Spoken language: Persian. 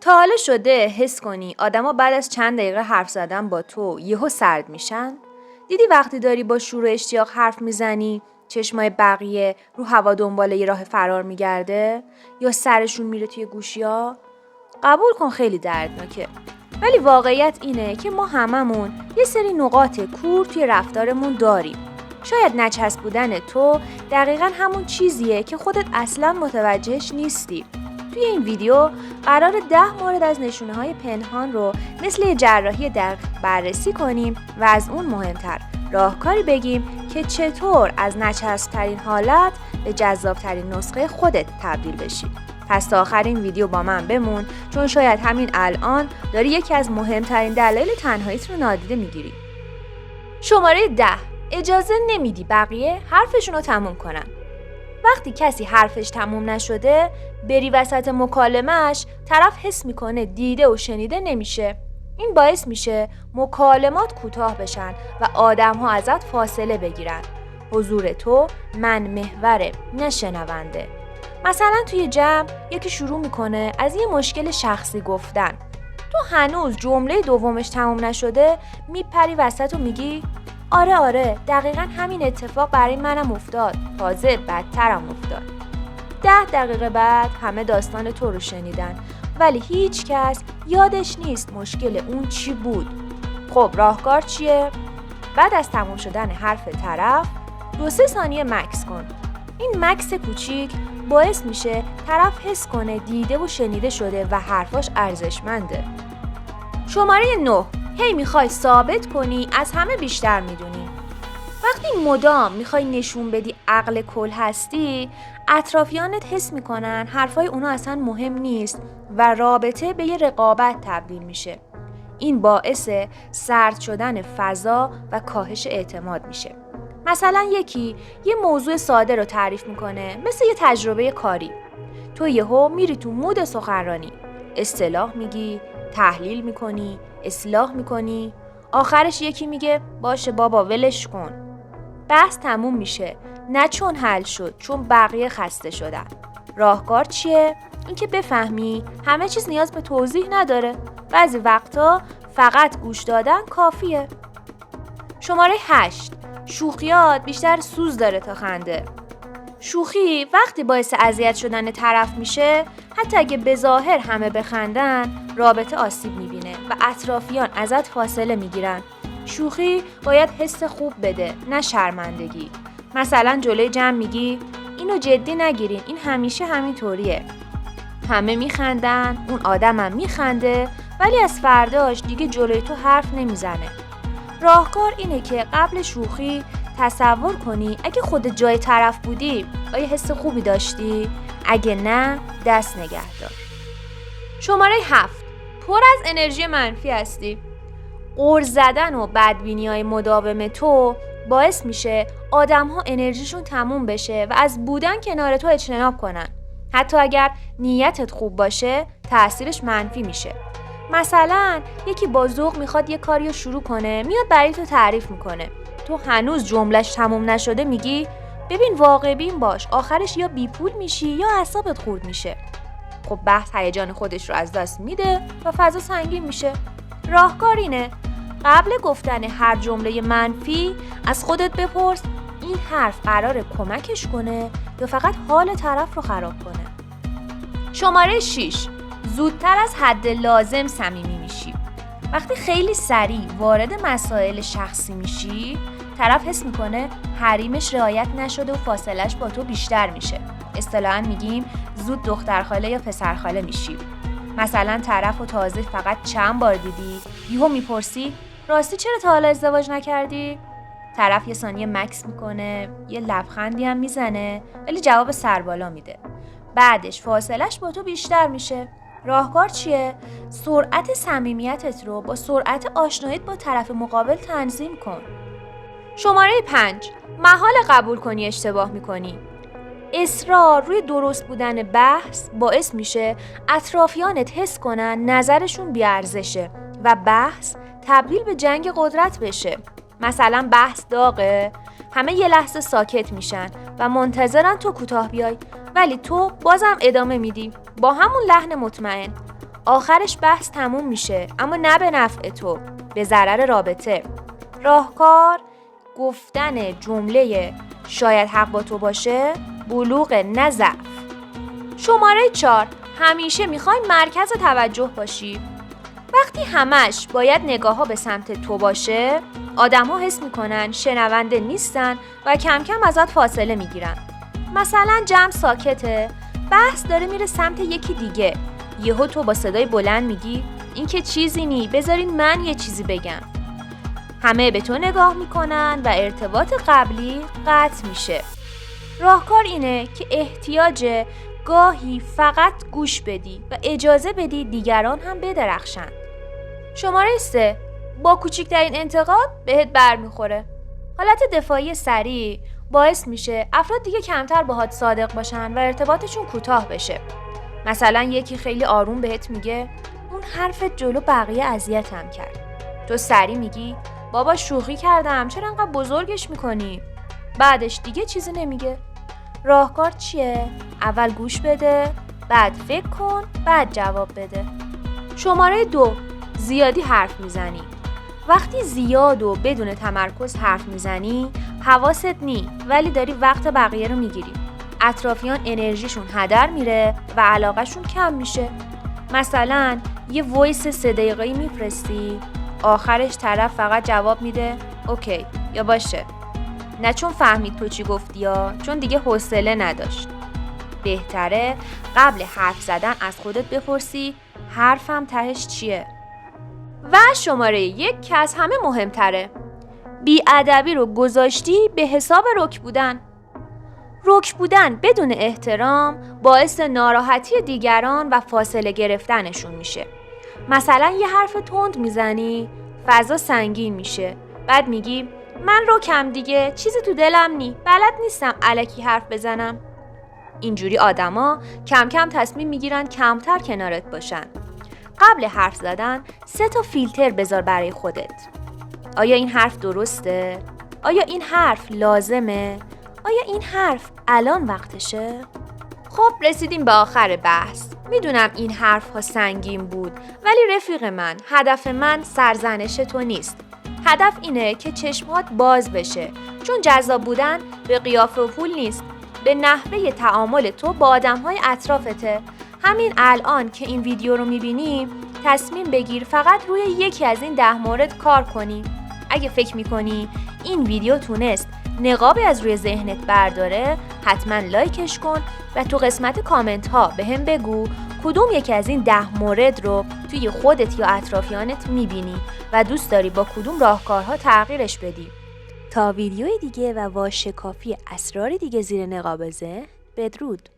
تا حالا شده حس کنی آدما بعد از چند دقیقه حرف زدن با تو یهو سرد میشن؟ دیدی وقتی داری با شور و اشتیاق حرف میزنی چشمای بقیه رو هوا دنبال یه راه فرار میگرده یا سرشون میره توی گوشیا؟ قبول کن خیلی دردناکه. ولی واقعیت اینه که ما هممون یه سری نقاط کور توی رفتارمون داریم. شاید نچسب بودن تو دقیقاً همون چیزیه که خودت اصلاً متوجهش نیستی. توی این ویدیو قرار 10 مورد از نشونه‌های پنهان رو مثل یه جراحی دقیق بررسی کنیم و از اون مهمتر راهکاری بگیم که چطور از نچسب‌ترین حالت به جذاب‌ترین نسخه خودت تبدیل بشی. پس تا آخر این ویدیو با من بمون، چون شاید همین الان داری یکی از مهمترین دلایل تنهاییت رو نادیده میگیری. شماره 10. اجازه نمیدی بقیه حرفشون رو تموم کنن. وقتی کسی حرفش تموم نشده، بری وسط مکالمه‌اش، طرف حس میکنه دیده و شنیده نمیشه. این باعث میشه مکالمات کوتاه بشن و آدم‌ها ازت فاصله بگیرن. حضور تو من محوره، نه شنونده. مثلا توی جمع یکی شروع میکنه از یه مشکل شخصی گفتن. تو هنوز جمله دومش تموم نشده، میپری وسط و میگی آره دقیقاً همین اتفاق برای منم افتاد، تازه بدترم افتاد. 10 دقیقه بعد همه داستان تو رو شنیدن، ولی هیچ کس یادش نیست مشکل اون چی بود. خب راهکار چیه؟ بعد از تموم شدن حرف طرف 2-3 ثانیه مکث کن. این مکث کوچیک باعث میشه طرف حس کنه دیده و شنیده شده و حرفاش ارزشمنده. شماره 9. هی میخوای ثابت کنی از همه بیشتر میدونی. وقتی مدام میخوای نشون بدی عقل کل هستی، اطرافیانت حس میکنن حرفای اونا اصلا مهم نیست و رابطه به یه رقابت تبدیل میشه. این باعث سرد شدن فضا و کاهش اعتماد میشه. مثلا یکی یه موضوع ساده رو تعریف میکنه، مثل یه تجربه کاری. تو یهو میری تو مود سخنرانی، اصطلاح میگی، تحلیل میکنی، اصلاح میکنی. آخرش یکی میگه باشه بابا ولش کن. بحث تموم میشه، نه چون حل شد، چون بقیه خسته شدن. راهکار چیه؟ اینکه بفهمی همه چیز نیاز به توضیح نداره. بعضی وقتا فقط گوش دادن کافیه. شماره 8. شوخیات بیشتر سوز داره تا خنده. شوخی وقتی باعث اذیت شدن طرف میشه، حتی اگه به ظاهر همه بخندن، رابطه آسیب میبینه و اطرافیان ازت فاصله میگیرن. شوخی باید حس خوب بده، نه شرمندگی. مثلا جلوی جمع میگی اینو جدی نگیرین، این همیشه همینطوریه. همه میخندن، اون آدمم میخنده، ولی از فرداش دیگه جلوی تو حرف نمیزنه. راهکار اینه که قبل شوخی تصور کنی اگه خودت جای طرف بودی آیا حس خوبی داشتی؟ اگه نه دست نگه دار. شماره 7. پر از انرژی منفی هستی. غر زدن و بدبینی‌های مداوم تو باعث میشه آدم‌ها انرژیشون تموم بشه و از بودن کنار تو اجتناب کنن. حتی اگر نیتت خوب باشه تأثیرش منفی میشه. مثلا یکی با ذوق میخواد یه کاریو شروع کنه، میاد برای تو تعریف میکنه. تو هنوز جملهش تموم نشده میگی ببین واقع بین باش، آخرش یا بی پول میشی یا اعصابت خورد میشه. خب بحث هیجان خودش رو از دست میده و فضا سنگین میشه. راهکار اینه قبل گفتن هر جمله منفی از خودت بپرس این حرف قراره کمکش کنه یا فقط حال طرف رو خراب کنه. شماره 6. زودتر از حد لازم صمیمی میشی. وقتی خیلی سریع وارد مسائل شخصی میشی، طرف حس میکنه حریمش رعایت نشده و فاصلش با تو بیشتر میشه. اصطلاحاً میگیم زود دخترخاله یا پسرخاله میشی. مثلا طرف رو تازه فقط چند بار دیدی، یهو میپرسی راستی چرا تا حالا ازدواج نکردی؟ طرف یه ثانیه مکث میکنه، یه لبخندی هم میزنه، ولی جواب سربالا میده. بعدش فاصلش با تو بیشتر میشه. راهکار چیه؟ سرعت صمیمیتت رو با سرعت آشناییت با طرف مقابل تنظیم کن. شماره 5. محال قبول کنی اشتباه میکنی. اصرار روی درست بودن بحث باعث میشه اطرافیانت حس کنن نظرشون بیارزشه و بحث تبدیل به جنگ قدرت بشه. مثلا بحث داغه، همه یه لحظه ساکت میشن و منتظرن تو کوتاه بیای، ولی تو بازم ادامه میدی با همون لحن مطمئن. آخرش بحث تموم میشه، اما نه به نفع تو، به ضرر رابطه. راهکار گفتن جمله شاید حق با تو باشه، بلوغ نه ضعف. شماره 4، همیشه میخوای مرکز توجه باشی. وقتی همش باید نگاه ها به سمت تو باشه، آدم ها حس میکنن شنونده نیستن و کم کم ازت فاصله میگیرن. مثلا جمع ساکته، بحث داره میره سمت یکی دیگه، یهو تو با صدای بلند میگی این که چیزی نی، بذارین من یه چیزی بگم. همه به تو نگاه میکنن و ارتباط قبلی قطع میشه. راهکار اینه که احتیاج گاهی فقط گوش بدی و اجازه بدی دیگران هم بدرخشن. شماره 3، با کوچکترین انتقاد بهت برمیخوره. حالت دفاعی سریع باعث میشه افراد دیگه کمتر باهات صادق باشن و ارتباطشون کوتاه بشه. مثلا یکی خیلی آروم بهت میگه اون حرفت جلو بقیه اذیتم کرد. تو سریع میگی بابا شوخی کردم، چرا انقدر بزرگش میکنی؟ بعدش دیگه چیزی نمیگه. راهکار چیه؟ اول گوش بده، بعد فکر کن، بعد جواب بده. شماره 2، زیادی حرف میزنی. وقتی زیاد و بدون تمرکز حرف میزنی، حواست نی، ولی داری وقت بقیه رو میگیری. اطرافیان انرژیشون هدر میره و علاقهشون کم میشه. مثلا یه وایس 3 دقیقه‌ای میفرستی، آخرش طرف فقط جواب میده اوکی یا باشه. نه چون فهمید تو چی گفتی یا چون دیگه حوصله نداشت. بهتره قبل حرف زدن از خودت بپرسی حرفم تهش چیه؟ و شماره 1 که از همه مهمتره، بی‌ادبی رو گذاشتی به حساب رک بودن. رک بودن بدون احترام باعث ناراحتی دیگران و فاصله گرفتنشون میشه. مثلا یه حرف تند میزنی، فضا سنگین میشه، بعد میگی من رکم دیگه، چیزی تو دلم نی، بلد نیستم الکی حرف بزنم. اینجوری آدما کم کم تصمیم میگیرن کمتر کنارت باشن. قبل حرف زدن 3 فیلتر بذار برای خودت. آیا این حرف درسته؟ آیا این حرف لازمه؟ آیا این حرف الان وقتشه؟ خب رسیدیم به آخر بحث. میدونم این حرف ها سنگین بود، ولی رفیق من، هدف من سرزنش تو نیست. هدف اینه که چشمات باز بشه، چون جذاب بودن به قیافه و پول نیست، به نحوه تعامل تو با آدم‌های اطرافته. همین الان که این ویدیو رو میبینی، تصمیم بگیر فقط روی یکی از این 10 مورد کار کنی. اگه فکر میکنی این ویدیو تونست نقابی از روی ذهنت برداره، حتما لایکش کن و تو قسمت کامنت ها به هم بگو کدوم یکی از این 10 مورد رو توی خودت یا اطرافیانت میبینی و دوست داری با کدوم راهکارها تغییرش بدی. تا ویدیوی دیگه و واشکافی اسرار دیگه زیر نقاب ذهن، بدرود.